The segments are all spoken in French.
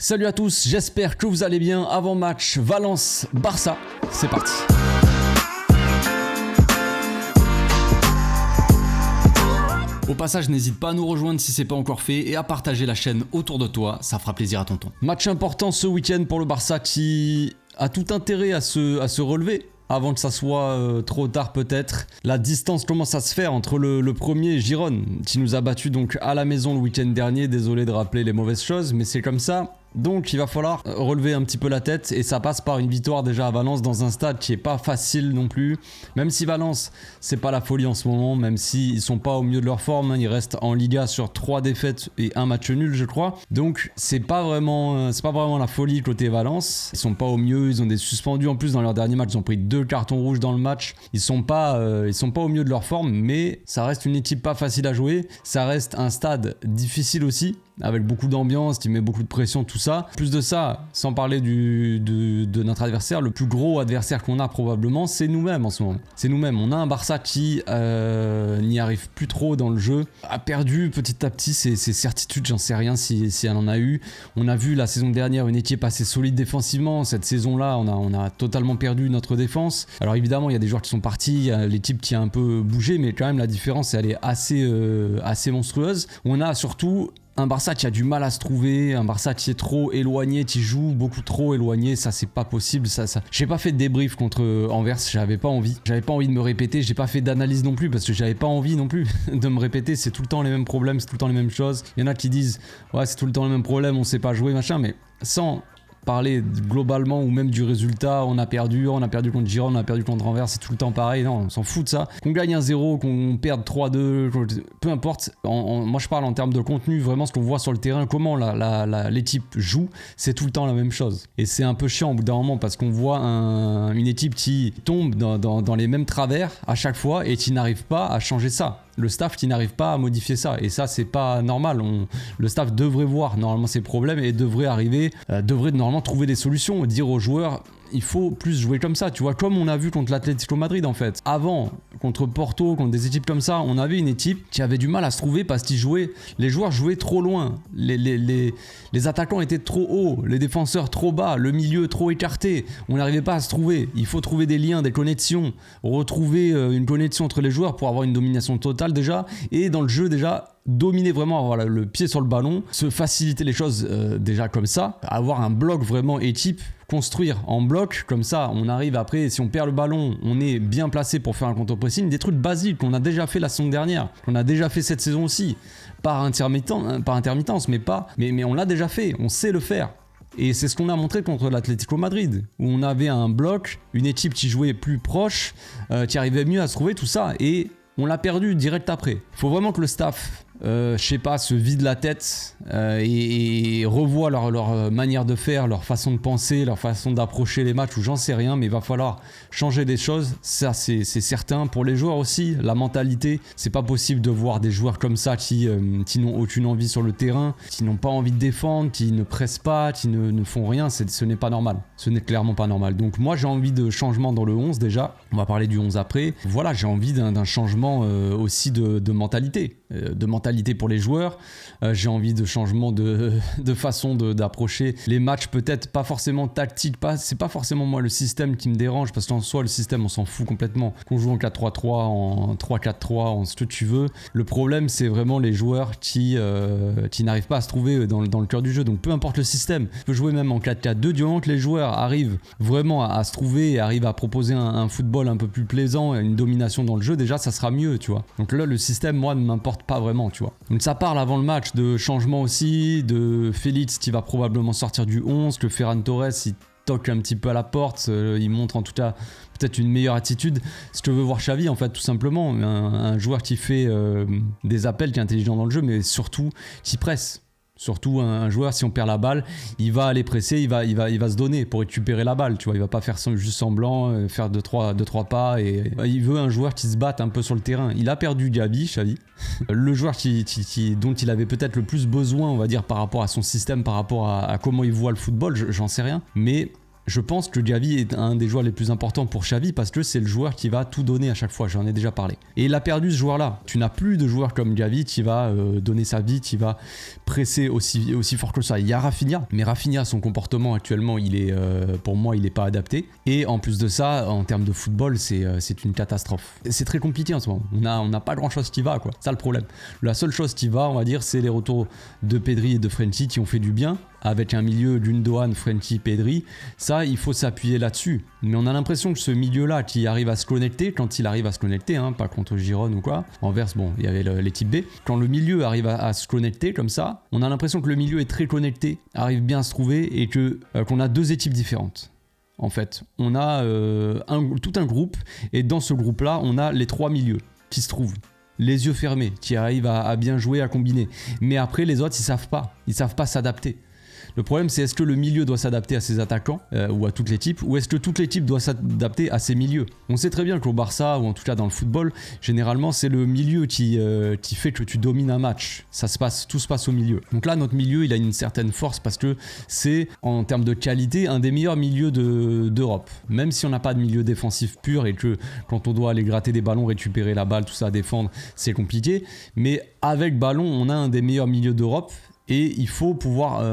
Salut à tous, j'espère que vous allez bien. Avant match Valence-Barça, c'est parti. Au passage, n'hésite pas à nous rejoindre si c'est pas encore fait et à partager la chaîne autour de toi, ça fera plaisir à tonton. Match important ce week-end pour le Barça qui a tout intérêt à se relever. Avant que ça soit trop tard peut-être. La distance commence à se faire entre le premier Girone, qui nous a battu donc à la maison le week-end dernier. Désolé de rappeler les mauvaises choses, mais c'est comme ça. Donc il va falloir relever un petit peu la tête et ça passe par une victoire déjà à Valence dans un stade qui est pas facile non plus. Même si Valence c'est pas la folie en ce moment, même s'ils sont pas au mieux de leur forme, hein, ils restent en Liga sur 3 défaites et un match nul je crois. Donc c'est pas vraiment la folie côté Valence. Ils sont pas au mieux, ils ont des suspendus en plus dans leur dernier match, ils ont pris 2 cartons rouges dans le match. Ils sont pas au mieux de leur forme, mais ça reste une équipe pas facile à jouer. Ça reste un stade difficile aussi, avec beaucoup d'ambiance, qui met beaucoup de pression, tout ça. Plus de ça, sans parler de notre adversaire, le plus gros adversaire qu'on a probablement, c'est nous-mêmes en ce moment. C'est nous-mêmes. On a un Barça qui n'y arrive plus trop dans le jeu, a perdu petit à petit ses certitudes, j'en sais rien si elle en a eu. On a vu la saison dernière une équipe assez solide défensivement. Cette saison-là, on a totalement perdu notre défense. Alors évidemment, il y a des joueurs qui sont partis, il y a l'équipe qui a un peu bougé, mais quand même la différence, elle est assez monstrueuse. On a surtout un Barça qui a du mal à se trouver, un Barça qui est trop éloigné, qui joue beaucoup trop éloigné, ça c'est pas possible. J'ai pas fait de débrief contre Anvers, j'avais pas envie de me répéter, j'ai pas fait d'analyse non plus parce que j'avais pas envie non plus de me répéter, c'est tout le temps les mêmes problèmes, c'est tout le temps les mêmes choses. Il y en a qui disent ouais c'est tout le temps les mêmes problèmes, on sait pas jouer machin, mais sans parler globalement ou même du résultat, on a perdu contre Girone, on a perdu contre Anvers, c'est tout le temps pareil, non, on s'en fout de ça. Qu'on gagne 1-0, qu'on perde 3-2, peu importe, moi je parle en termes de contenu, vraiment ce qu'on voit sur le terrain, comment l'équipe joue, c'est tout le temps la même chose. Et c'est un peu chiant au bout d'un moment parce qu'on voit une équipe qui tombe dans les mêmes travers à chaque fois et qui n'arrive pas à changer ça. Le staff qui n'arrive pas à modifier ça, et ça c'est pas normal. Le staff devrait voir normalement ces problèmes et devrait normalement trouver des solutions, dire aux joueurs il faut plus jouer comme ça, tu vois, comme on a vu contre l'Atlético Madrid en fait. Avant, contre Porto, contre des équipes comme ça, on avait une équipe qui avait du mal à se trouver parce qu'ils les joueurs jouaient trop loin, les attaquants étaient trop hauts, les défenseurs trop bas, le milieu trop écarté, on n'arrivait pas à se trouver. Il faut trouver des liens, des connexions, retrouver une connexion entre les joueurs pour avoir une domination totale déjà, et dans le jeu déjà, dominer vraiment, avoir le pied sur le ballon, se faciliter les choses déjà comme ça, avoir un bloc vraiment équipe, construire en bloc, comme ça on arrive après, si on perd le ballon, on est bien placé pour faire un contre-pressing, des trucs basiques qu'on a déjà fait la saison dernière, qu'on a déjà fait cette saison aussi, par intermittence, mais on l'a déjà fait, on sait le faire. Et c'est ce qu'on a montré contre l'Atlético Madrid, où on avait un bloc, une équipe qui jouait plus proche, qui arrivait mieux à se trouver, tout ça, et on l'a perdu direct après. Il faut vraiment que le staff se vide la tête et revoie leur manière de faire, leur façon de penser, leur façon d'approcher les matchs, ou j'en sais rien, mais il va falloir changer des choses, ça c'est certain. Pour les joueurs aussi, la mentalité, c'est pas possible de voir des joueurs comme ça qui n'ont aucune envie sur le terrain, qui n'ont pas envie de défendre, qui ne pressent pas, qui ne font rien, ce n'est pas normal, ce n'est clairement pas normal. Donc moi j'ai envie de changement dans le 11 déjà, on va parler du 11 après, voilà, j'ai envie d'un changement aussi de mentalité pour les joueurs, j'ai envie de changement de façon d'approcher les matchs, peut-être pas forcément tactique, c'est pas forcément moi le système qui me dérange, parce qu'en soi le système on s'en fout complètement, qu'on joue en 4-3-3, en 3-4-3, en ce que tu veux. Le problème c'est vraiment les joueurs qui n'arrivent pas à se trouver dans le cœur du jeu, donc peu importe le système, tu peux jouer même en 4-4-2, du moment que les joueurs arrivent vraiment à se trouver et arrivent à proposer un football un peu plus plaisant, une domination dans le jeu, déjà ça sera mieux, tu vois. Donc là le système moi ne m'importe pas vraiment, tu vois. Donc ça parle avant le match de changement aussi, de Félix qui va probablement sortir du 11, que Ferran Torres il toque un petit peu à la porte, il montre en tout cas peut-être une meilleure attitude. Ce que veut voir Xavi en fait, tout simplement, un joueur qui fait des appels, qui est intelligent dans le jeu, mais surtout qui presse. Surtout un joueur, si on perd la balle, il va aller presser, il va se donner pour récupérer la balle, tu vois, il va pas faire juste semblant, faire 2-3 pas, et il veut un joueur qui se batte un peu sur le terrain. Il a perdu Xavi, le joueur dont il avait peut-être le plus besoin, on va dire, par rapport à son système, par rapport à comment il voit le football, j'en sais rien, mais je pense que Gavi est un des joueurs les plus importants pour Xavi parce que c'est le joueur qui va tout donner à chaque fois, j'en ai déjà parlé. Et il a perdu ce joueur-là. Tu n'as plus de joueur comme Gavi qui va donner sa vie, qui va presser aussi fort que ça. Il y a Rafinha, mais Rafinha, son comportement actuellement, pour moi, il n'est pas adapté. Et en plus de ça, en termes de football, c'est une catastrophe. C'est très compliqué en ce moment. On n'a pas grand-chose qui va, quoi. C'est ça le problème. La seule chose qui va, on va dire, c'est les retours de Pedri et de Frenkie qui ont fait du bien. Avec un milieu Gundogan, Frenkie, Pedri, ça il faut s'appuyer là-dessus. Mais on a l'impression que ce milieu-là qui arrive à se connecter, quand il arrive à se connecter, pas contre Giron ou quoi, Anvers, bon, il y avait l'équipe B, quand le milieu arrive à se connecter comme ça, on a l'impression que le milieu est très connecté, arrive bien à se trouver et qu'on a deux équipes différentes. En fait, on a tout un groupe et dans ce groupe-là, on a les trois milieux qui se trouvent. Les yeux fermés, qui arrivent à bien jouer, à combiner. Mais après, les autres, ils savent pas s'adapter. Le problème, c'est est-ce que le milieu doit s'adapter à ses attaquants ou à toute l'équipe, ou est-ce que toute l'équipe doit s'adapter à ses milieux? On sait très bien qu'au Barça, ou en tout cas dans le football, généralement, c'est le milieu qui fait que tu domines un match. Tout se passe au milieu. Donc là, notre milieu, il a une certaine force parce que c'est, en termes de qualité, un des meilleurs milieux d'Europe. Même si on n'a pas de milieu défensif pur et que quand on doit aller gratter des ballons, récupérer la balle, tout ça, défendre, c'est compliqué. Mais avec ballon, on a un des meilleurs milieux d'Europe. Et il faut pouvoir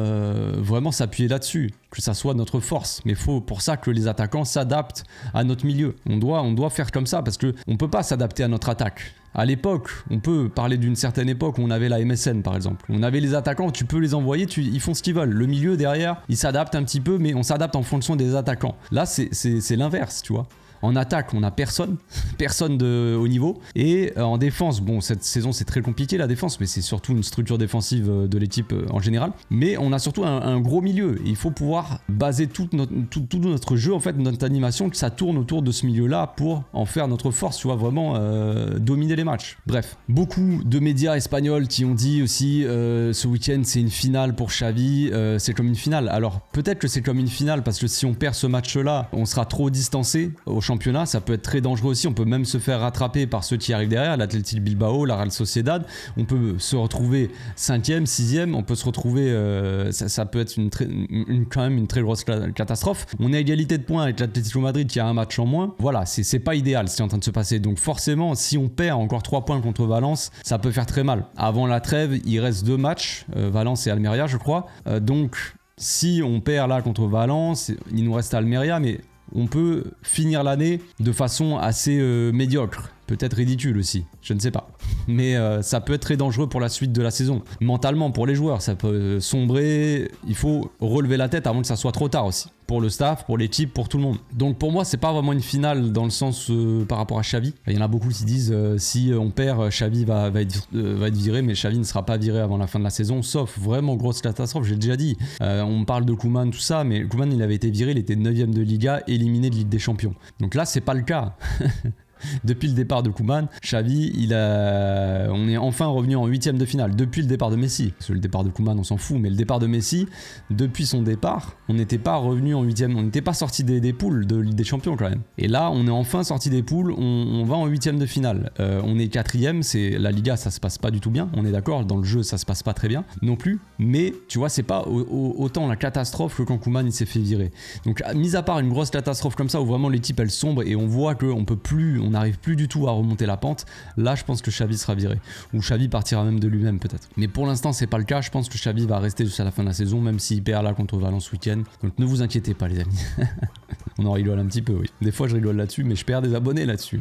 vraiment s'appuyer là-dessus, que ça soit notre force. Mais il faut pour ça que les attaquants s'adaptent à notre milieu. On doit faire comme ça parce qu'on ne peut pas s'adapter à notre attaque. À l'époque, on peut parler d'une certaine époque où on avait la MSN par exemple. On avait les attaquants, tu peux les envoyer, ils font ce qu'ils veulent. Le milieu derrière, il s'adapte un petit peu, mais on s'adapte en fonction des attaquants. Là, c'est l'inverse, tu vois. En attaque, on n'a personne de haut niveau. Et en défense, bon, cette saison, c'est très compliqué la défense, mais c'est surtout une structure défensive de l'équipe en général. Mais on a surtout un gros milieu. Et il faut pouvoir baser tout notre jeu, en fait, notre animation, que ça tourne autour de ce milieu-là pour en faire notre force, tu vois, vraiment dominer les matchs. Bref, beaucoup de médias espagnols qui ont dit aussi ce week-end, c'est une finale pour Xavi, c'est comme une finale. Alors, peut-être que c'est comme une finale, parce que si on perd ce match-là, on sera trop distancé au championnat, ça peut être très dangereux aussi, on peut même se faire rattraper par ceux qui arrivent derrière, l'Athletic Bilbao, la Real Sociedad, on peut se retrouver 5e, 6e, on peut se retrouver, ça peut être quand même une très grosse catastrophe. On est à égalité de points avec l'Atlético Madrid qui a un match en moins, voilà, c'est pas idéal ce qui est en train de se passer, donc forcément si on perd encore 3 points contre Valence, ça peut faire très mal. Avant la trêve, il reste 2 matchs, Valence et Almeria je crois, donc si on perd là contre Valence, il nous reste Almeria, mais on peut finir l'année de façon assez médiocre. Peut-être ridicule aussi, je ne sais pas. Mais ça peut être très dangereux pour la suite de la saison. Mentalement, pour les joueurs, ça peut sombrer. Il faut relever la tête avant que ça soit trop tard aussi. Pour le staff, pour l'équipe, pour tout le monde. Donc pour moi, c'est pas vraiment une finale dans le sens par rapport à Xavi. Il y en a beaucoup qui disent si on perd, Xavi va être viré, mais Xavi ne sera pas viré avant la fin de la saison, sauf vraiment grosse catastrophe, j'ai déjà dit. On parle de Koeman, tout ça, mais Koeman, il avait été viré, il était 9e de Liga, éliminé de Ligue des Champions. Donc là, c'est pas le cas. Depuis le départ de Koeman, Xavi, on est enfin revenu en 8e de finale depuis le départ de Messi. Parce que le départ de Koeman, on s'en fout, mais le départ de Messi, depuis son départ, on n'était pas revenu en 8e, on n'était pas sorti des poules de Ligue des Champions quand même. Et là, on est enfin sorti des poules, on va en 8e de finale. On est 4e, c'est la Liga, ça se passe pas du tout bien, on est d'accord, dans le jeu, ça se passe pas très bien non plus, mais tu vois, c'est pas autant la catastrophe que quand Koeman il s'est fait virer. Donc, mis à part une grosse catastrophe comme ça, où vraiment l'équipe elle sombre et on voit qu'on peut plus, on n'arrive plus du tout à remonter la pente, là je pense que Xavi sera viré, ou Xavi partira même de lui-même peut-être, mais pour l'instant c'est pas le cas. Je pense que Xavi va rester jusqu'à la fin de la saison, même s'il perd là contre Valence week-end, donc ne vous inquiétez pas les amis. On en rigole un petit peu, oui, des fois je rigole là-dessus, mais je perds des abonnés là-dessus.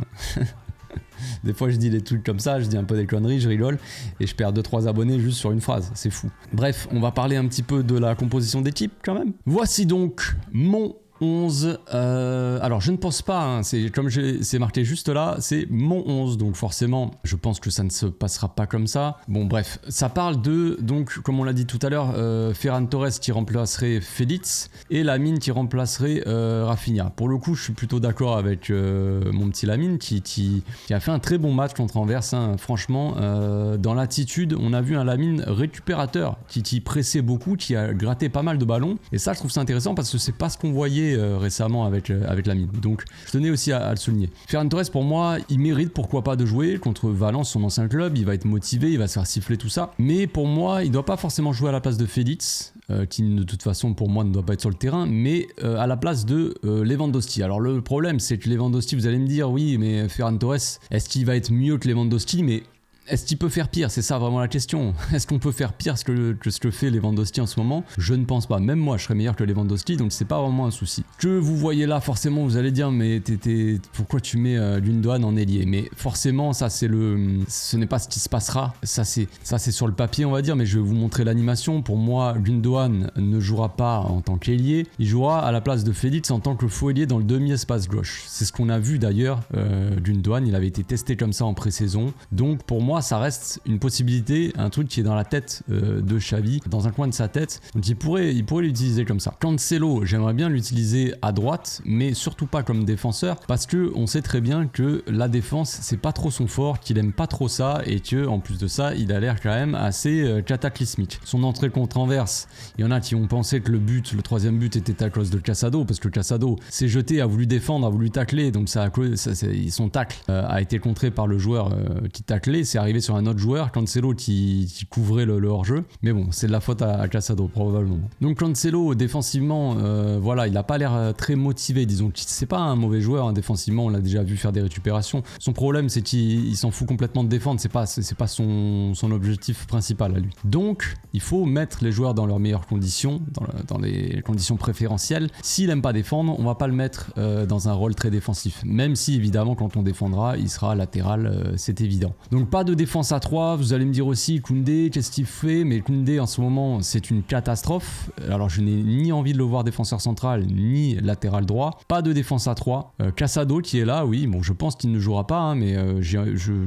Des fois je dis des trucs comme ça, je dis un peu des conneries, je rigole et je perds 2-3 abonnés juste sur une phrase, c'est fou. Bref, on va parler un petit peu de la composition d'équipe quand même. Voici donc mon 11, alors je ne pense pas, c'est comme c'est marqué juste là, c'est mon 11, donc forcément je pense que ça ne se passera pas comme ça. Bon bref, ça parle de, donc comme on l'a dit tout à l'heure, Ferran Torres qui remplacerait Félix et Lamine qui remplacerait Rafinha. Pour le coup je suis plutôt d'accord avec mon petit Lamine qui a fait un très bon match contre Anvers, franchement, dans l'attitude on a vu un Lamine récupérateur qui pressait beaucoup, qui a gratté pas mal de ballons, et ça je trouve ça intéressant parce que c'est pas ce qu'on voyait fait récemment avec Lamine. Donc je tenais aussi à le souligner. Ferran Torres, pour moi, il mérite pourquoi pas de jouer contre Valence, son ancien club. Il va être motivé, il va se faire siffler tout ça. Mais pour moi, il doit pas forcément jouer à la place de Félix, qui de toute façon pour moi ne doit pas être sur le terrain, mais à la place de Lewandowski. Alors le problème, c'est que Lewandowski, vous allez me dire, oui, mais Ferran Torres, est-ce qu'il va être mieux que Lewandowski? Mais est-ce qu'il peut faire pire? C'est ça vraiment la question. Est-ce qu'on peut faire pire que ce que fait Lewandowski en ce moment? Je ne pense pas. Même moi, je serais meilleur que Lewandowski, donc c'est pas vraiment un souci. Que vous voyez là, forcément, vous allez dire, mais pourquoi tu mets Gundogan en ailier? Mais forcément, ça ce n'est pas ce qui se passera. Ça c'est sur le papier, on va dire, mais je vais vous montrer l'animation. Pour moi, Gundogan ne jouera pas en tant qu'ailier. Il jouera à la place de Félix en tant que faux ailier dans le demi-espace gauche. C'est ce qu'on a vu d'ailleurs. Gundogan, il avait été testé comme ça en pré-saison. Donc pour moi, ça reste une possibilité, un truc qui est dans la tête de Xavi, dans un coin de sa tête. Donc il pourrait l'utiliser comme ça. Cancelo, j'aimerais bien l'utiliser à droite, mais surtout pas comme défenseur, parce que on sait très bien que la défense, c'est pas trop son fort, qu'il aime pas trop ça, et que en plus de ça, il a l'air quand même assez cataclysmique. Son entrée contre Anvers, il y en a qui ont pensé que le troisième but était à cause de Casado, parce que Casado s'est jeté, a voulu défendre, a voulu tacler, donc son tacle a été contré par le joueur qui taclait, c'est arrivé sur un autre joueur, Cancelo qui couvrait le hors-jeu, mais bon, c'est de la faute à Casado probablement. Donc Cancelo défensivement, voilà, il a pas l'air très motivé, disons. C'est pas un mauvais joueur hein, défensivement, on l'a déjà vu faire des récupérations. Son problème, c'est qu'il s'en fout complètement de défendre, c'est pas son objectif principal à lui. Donc il faut mettre les joueurs dans leurs meilleures conditions, dans les conditions préférentielles. S'il aime pas défendre, on va pas le mettre dans un rôle très défensif, même si évidemment quand on défendra, il sera latéral, c'est évident. Donc pas de défense à 3, vous allez me dire aussi Koundé, qu'est-ce qu'il fait? Mais Koundé en ce moment c'est une catastrophe, alors je n'ai ni envie de le voir défenseur central ni latéral droit. Pas de défense à 3, Casado qui est là, oui, bon je pense qu'il ne jouera pas, hein, mais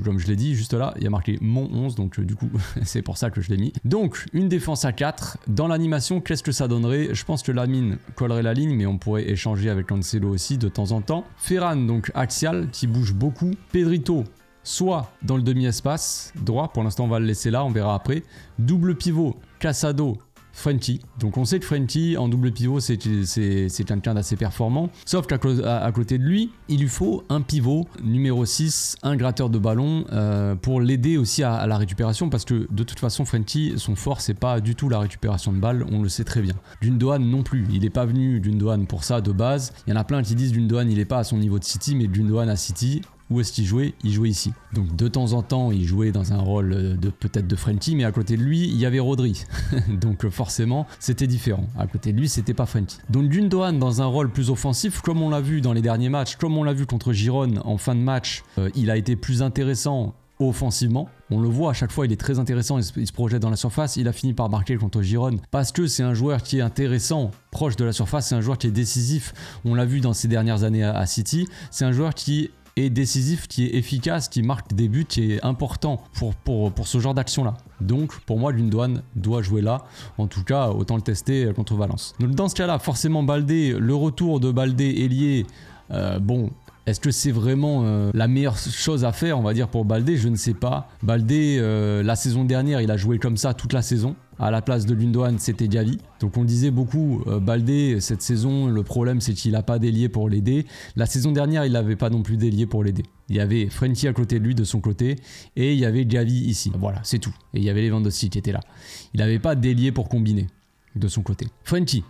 comme je l'ai dit juste là, il y a marqué mon 11, donc du coup c'est pour ça que je l'ai mis. Donc une défense à 4, dans l'animation qu'est-ce que ça donnerait? Je pense que Lamine collerait la ligne, mais on pourrait échanger avec Cancelo aussi de temps en temps. Ferran donc axial qui bouge beaucoup, Pedrito soit dans le demi-espace droit, pour l'instant on va le laisser là, on verra après. Double pivot, Casado, Frenkie. Donc on sait que Frenkie en double pivot c'est quelqu'un d'assez performant, sauf qu'à côté de lui, il lui faut un pivot numéro 6, un gratteur de ballon pour l'aider aussi à la récupération, parce que de toute façon Frenkie, son fort c'est pas du tout la récupération de balles, on le sait très bien. Gundogan non plus, il est pas venu Gundogan pour ça de base. Il y en a plein qui disent Gundogan il est pas à son niveau de City, mais Gundogan à City, où est-ce qu'il jouait? Il jouait ici. Donc de temps en temps, il jouait dans un rôle peut-être de Frenkie, mais à côté de lui, il y avait Rodri. Donc forcément, c'était différent. À côté de lui, c'était pas Frenkie. Donc Gundogan dans un rôle plus offensif, comme on l'a vu dans les derniers matchs, comme on l'a vu contre Girone en fin de match, il a été plus intéressant offensivement. On le voit à chaque fois, il est très intéressant, il se projette dans la surface. Il a fini par marquer contre Girone parce que c'est un joueur qui est intéressant, proche de la surface, c'est un joueur qui est décisif. On l'a vu dans ces dernières années à City, c'est un joueur qui est décisif, qui est efficace, qui marque des buts, qui est important pour ce genre d'action-là. Donc pour moi, Gundogan doit jouer là. En tout cas, autant le tester contre Valence. Donc dans ce cas-là, forcément Baldé, le retour de Baldé ailier, bon... Est-ce que c'est vraiment la meilleure chose à faire, on va dire, pour Baldé? Je ne sais pas. Baldé, la saison dernière, il a joué comme ça toute la saison. À la place de Gundogan, c'était Gavi. Donc on disait beaucoup, Baldé, cette saison, le problème c'est qu'il n'a pas d'ailier pour l'aider. La saison dernière, il n'avait pas non plus d'ailier pour l'aider. Il y avait Frenkie à côté de lui, de son côté, et il y avait Gavi ici. Voilà, c'est tout. Et il y avait Lewandowski qui était là. Il n'avait pas d'ailier pour combiner, de son côté. Frenkie,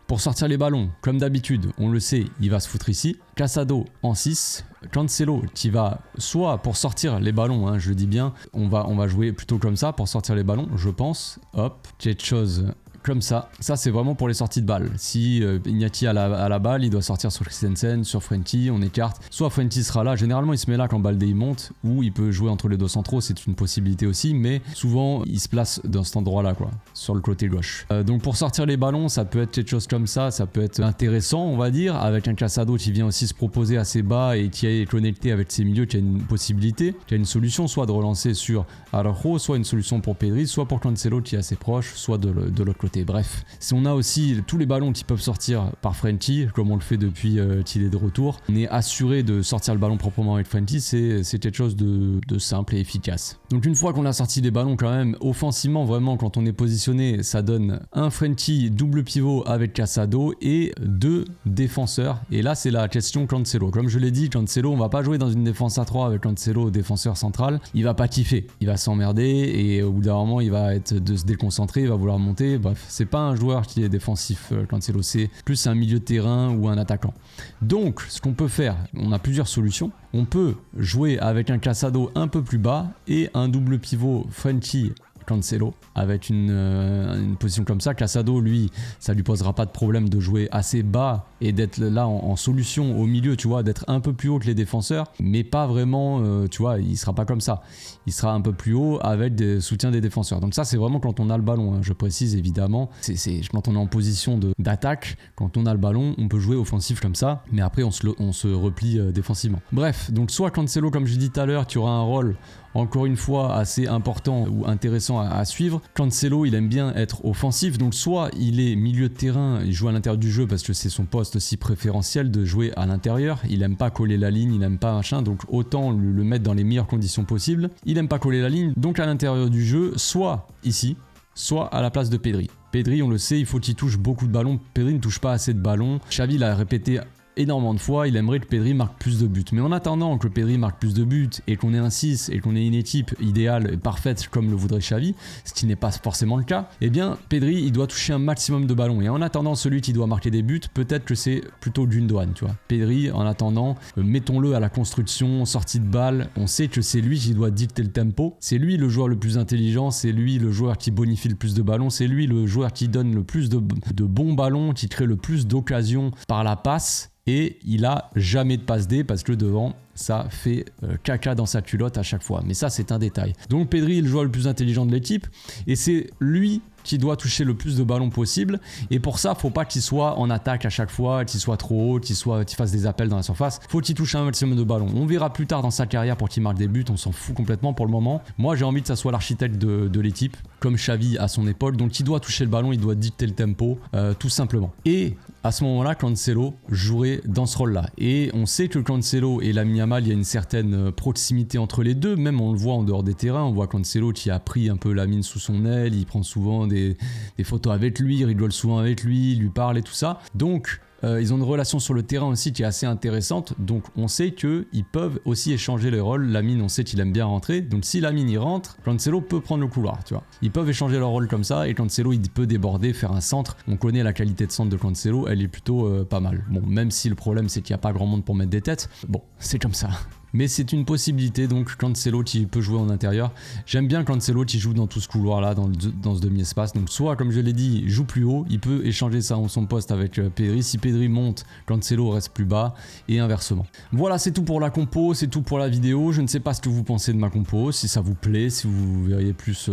pour sortir les ballons, comme d'habitude, on le sait, il va se foutre ici. Casado en 6, Cancelo qui va soit pour sortir les ballons, hein, je le dis bien, on va jouer plutôt comme ça pour sortir les ballons, je pense. Hop, quelque chose comme ça. Ça, c'est vraiment pour les sorties de balles. Si Iñaki a la balle, il doit sortir sur Christensen, sur Frenkie, on écarte. Soit Frenkie sera là, généralement il se met là quand Baldé il monte, ou il peut jouer entre les deux centraux, c'est une possibilité aussi, mais souvent il se place dans cet endroit-là, quoi, sur le côté gauche. Donc pour sortir les ballons, ça peut être quelque chose comme ça peut être intéressant, on va dire, avec un Casado qui vient aussi se proposer assez bas et qui est connecté avec ses milieux, qui a une possibilité, qui a une solution, soit de relancer sur Araujo, soit une solution pour Pedri, soit pour Cancelo qui est assez proche, soit de l'autre côté. côté. Bref, si on a aussi tous les ballons qui peuvent sortir par Frenchie, comme on le fait depuis qu'il est de retour, on est assuré de sortir le ballon proprement avec Frenchie, c'est quelque chose de simple et efficace. Donc une fois qu'on a sorti les ballons quand même, offensivement vraiment quand on est positionné, ça donne un Frenchie double pivot avec Casado et 2 défenseurs. Et là c'est la question Cancelo. Comme je l'ai dit, Cancelo, on va pas jouer dans une défense à 3 avec Cancelo défenseur central, il va pas kiffer, il va s'emmerder et au bout d'un moment il va être de se déconcentrer, il va vouloir monter. Bref, c'est pas un joueur qui est défensif Cancelo, c'est plus un milieu de terrain ou un attaquant. Donc ce qu'on peut faire, on a plusieurs solutions. On peut jouer avec un Casado un peu plus bas et un double pivot Frenchie Cancelo avec une position comme ça. Casado, lui, ça lui posera pas de problème de jouer assez bas et d'être là en solution au milieu, tu vois, d'être un peu plus haut que les défenseurs, mais pas vraiment, tu vois, il sera pas comme ça. Il sera un peu plus haut avec des soutiens des défenseurs. Donc ça, c'est vraiment quand on a le ballon, hein, je précise évidemment. C'est quand on est en position d'attaque, quand on a le ballon, on peut jouer offensif comme ça, mais après on se replie défensivement. Bref, donc soit Cancelo, comme je dis tout à l'heure, tu auras un rôle encore une fois assez important ou intéressant à suivre. Cancelo, il aime bien être offensif, donc soit il est milieu de terrain, il joue à l'intérieur du jeu parce que c'est son poste aussi préférentiel de jouer à l'intérieur. Il aime pas coller la ligne, il aime pas machin, donc autant le mettre dans les meilleures conditions possibles. Il aime pas coller la ligne, donc à l'intérieur du jeu, soit ici, soit à la place de Pedri. Pedri, on le sait, il faut qu'il touche beaucoup de ballons. Pedri ne touche pas assez de ballons. Xavi l'a répété énormément de fois, il aimerait que Pedri marque plus de buts. Mais en attendant que Pedri marque plus de buts et qu'on ait un 6 et qu'on ait une équipe idéale et parfaite comme le voudrait Xavi, ce qui n'est pas forcément le cas, eh bien Pedri il doit toucher un maximum de ballons. Et en attendant celui qui doit marquer des buts, peut-être que c'est plutôt Gundogan, tu vois. Pedri en attendant, mettons-le à la construction, sortie de balle, on sait que c'est lui qui doit dicter le tempo, c'est lui le joueur le plus intelligent, c'est lui le joueur qui bonifie le plus de ballons, c'est lui le joueur qui donne le plus de bons ballons, qui crée le plus d'occasions par la passe. Et il a jamais de passe D parce que devant ça fait caca dans sa culotte à chaque fois. Mais ça c'est un détail. Donc Pedri est le joueur le plus intelligent de l'équipe et c'est lui qui doit toucher le plus de ballons possible. Et pour ça, faut pas qu'il soit en attaque à chaque fois, qu'il soit trop haut, qu'il fasse des appels dans la surface. Faut qu'il touche un maximum de ballons. On verra plus tard dans sa carrière pour qu'il marque des buts. On s'en fout complètement pour le moment. Moi, j'ai envie que ça soit l'architecte de l'équipe, comme Xavi à son époque. Donc, il doit toucher le ballon, il doit dicter le tempo, tout simplement. Et à ce moment-là, Cancelo jouerait dans ce rôle-là. Et on sait que Cancelo et Lamine Yamal, il y a une certaine proximité entre les deux. Même on le voit en dehors des terrains. On voit Cancelo qui a pris un peu Lamine sous son aile. Il prend souvent des photos avec lui, il rigole souvent avec lui, il lui parle et tout ça. Donc ils ont une relation sur le terrain aussi qui est assez intéressante. Donc on sait qu'ils peuvent aussi échanger les rôles. Lamine, on sait qu'il aime bien rentrer. Donc si Lamine y rentre, Cancelo peut prendre le couloir, tu vois. Ils peuvent échanger leur rôle comme ça et Cancelo il peut déborder, faire un centre. On connaît la qualité de centre de Cancelo, elle est plutôt pas mal. Bon, même si le problème c'est qu'il n'y a pas grand monde pour mettre des têtes. Bon, c'est comme ça. Mais c'est une possibilité, donc Cancelo qui peut jouer en intérieur. J'aime bien Cancelo qui joue dans tout ce couloir-là, dans ce demi-espace. Donc soit, comme je l'ai dit, il joue plus haut, il peut échanger son poste avec Pedri. Si Pedri monte, Cancelo reste plus bas et inversement. Voilà, c'est tout pour la compo, c'est tout pour la vidéo. Je ne sais pas ce que vous pensez de ma compo, si ça vous plaît, si vous verriez plus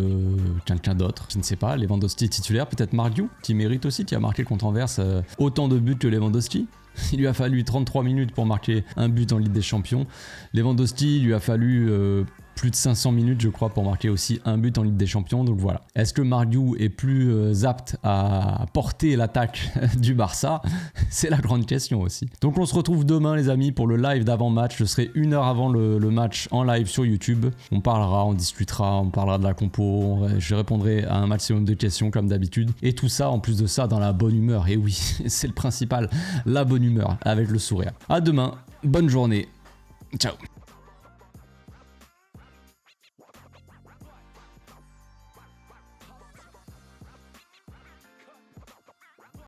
quelqu'un d'autre. Je ne sais pas, Lewandowski titulaire, peut-être Mardiou, qui mérite aussi, qui a marqué contre Anvers autant de buts que Lewandowski. Il lui a fallu 33 minutes pour marquer un but en Ligue des Champions. Lewandowski, il lui a fallu plus de 500 minutes, je crois, pour marquer aussi un but en Ligue des Champions. Donc voilà. Est-ce que Mardiou est plus apte à porter l'attaque du Barça? C'est la grande question aussi. Donc on se retrouve demain, les amis, pour le live d'avant-match. Je serai 1 heure avant le match en live sur YouTube. On parlera, on discutera, on parlera de la compo. Je répondrai à un maximum de questions comme d'habitude. Et tout ça, en plus de ça, dans la bonne humeur. Et oui, c'est le principal, la bonne humeur, avec le sourire. À demain, bonne journée. Ciao.